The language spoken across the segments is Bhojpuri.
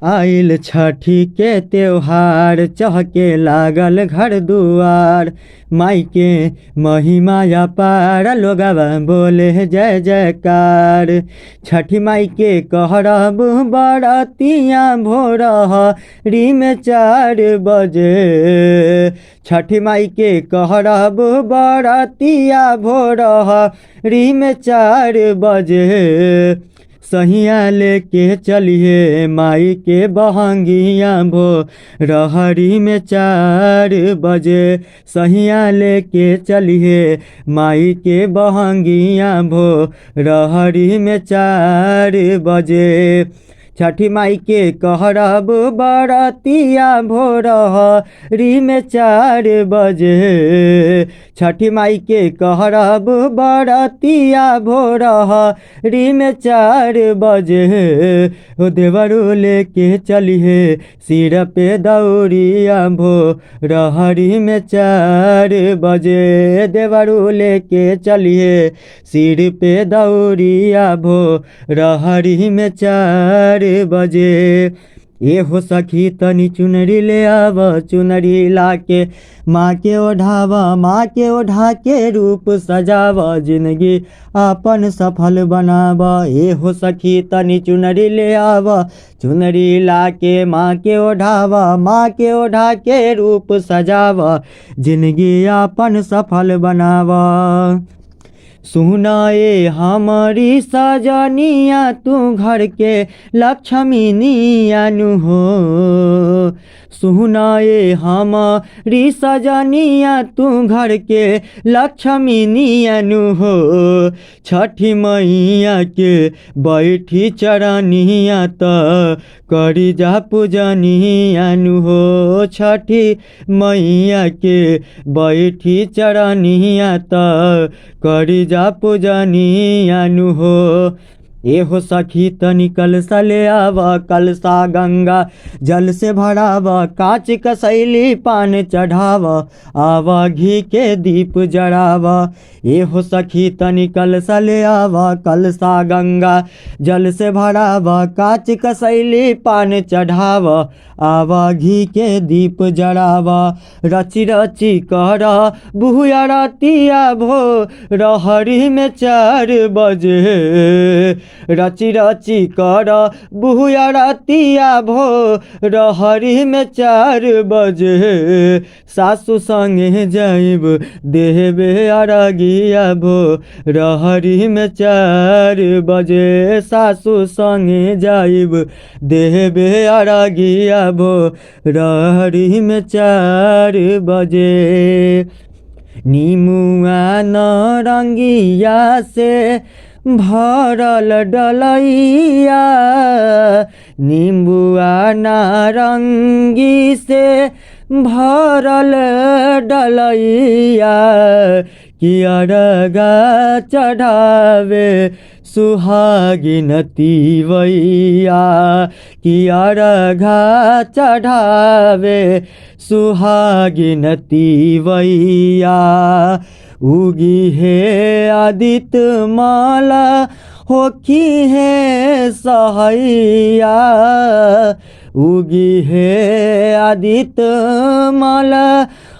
आइल छठी के त्योहार, चहके लागल घर दुआर। माई के महिमा अपार, लोगवा बोले जय जयकार। छठी माई के कहरब बरतिया भोरहरी में 4 बजे। छठी माई के कहरब बरतिया भोरहरी में 4 बजे। सहिया लेके चलिए माई के बहंगिया भोरहरी में 4 बजे। सहिया लेके चलिए माई के बहंगिया भोरहरी में 4 बजे। छठी माई के कहरब बरतिया भोरहरी में 4 बजे। छठी माई के कहरब बरतिया भोरहरी में 4 बजे। ओ देवरू लेके चलिए सिर पे दौरिया भोरहरी में 4 बजे। देवरू लेके चलिए सिर पे दौरिया भोरहरी में 4 बजे। ए हो सखी तनी चुनरी ले आव, चुनरी लाके माँ के ओढ़ाव, माँ के ओढ़ा के रूप सजाव, जिंदगी अपन सफल बनाव। ए हो सखी तनी चुनरी ले आव, चुनरी लाके माँ के ओढ़ाव, माँ के ओढ़ा के रूप सजाव, जिंदगी अपन सफल बनाव। सुनाए हमारी सजनिया तू घर के लक्ष्मीनिया नु हो। सुनाए हमारी सजनिया तू घर के लक्ष्मीनिया नु हो। छठी मैया के बैठी चरनिया त करी जा पूजनिया नु हो। छठी मैया के बैठी चरनिया त करी जा पूजनिया नु हो। ए हो सखी तनी कलसा ले आव, कलसा गंगा जल से भराव, कांच कसैली पान चढ़ाव, आव घी के दीप जराव। ए हो सखी तनी कलसा ले आव, कलसा गंगा जल से भराव, कांच कसैली पान चढ़ाव, आव घी के दीप जराव। रची रची कर बुहुया रतिया भोरहरी में 4 बजे। रची रची कर बुहुया रतिया भोरहरी में 4 बजे। सासु संगे जाइब देहबे अरगिया भोरहरी में 4 बजे। सासु संगे जाइब देहबे अरगिया भोरहरी में 4 बजे। नीमुआ नारंगिया से भरल डलैया, नींबुआ नारंगी से भरल डलैया। कियरगा चढ़ावे सुहागिन तिवैया, कियरगा चढ़ावे सुहागिन तिवैया। उगी है आदित्य माला होखी है सहैया। उगी है आदित्य माला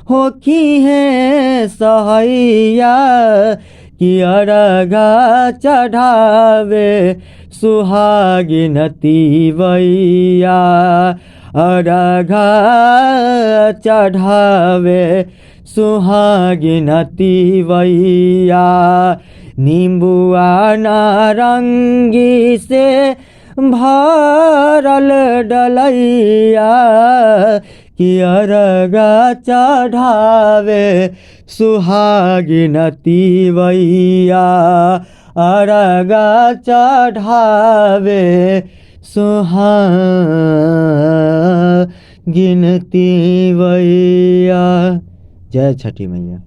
होखी है सहैया। कियरगा चढ़ावे सुहागिन तिवैया, अरगा चढ़ावे सुहागिन तिवैया। नींबुआ नारंगी से भरल डलैया, कियरगा चढ़ावे सुहागिन तिवैया, अरगा चढ़ावे सुहागिन तिवैया। जय छठी मैया।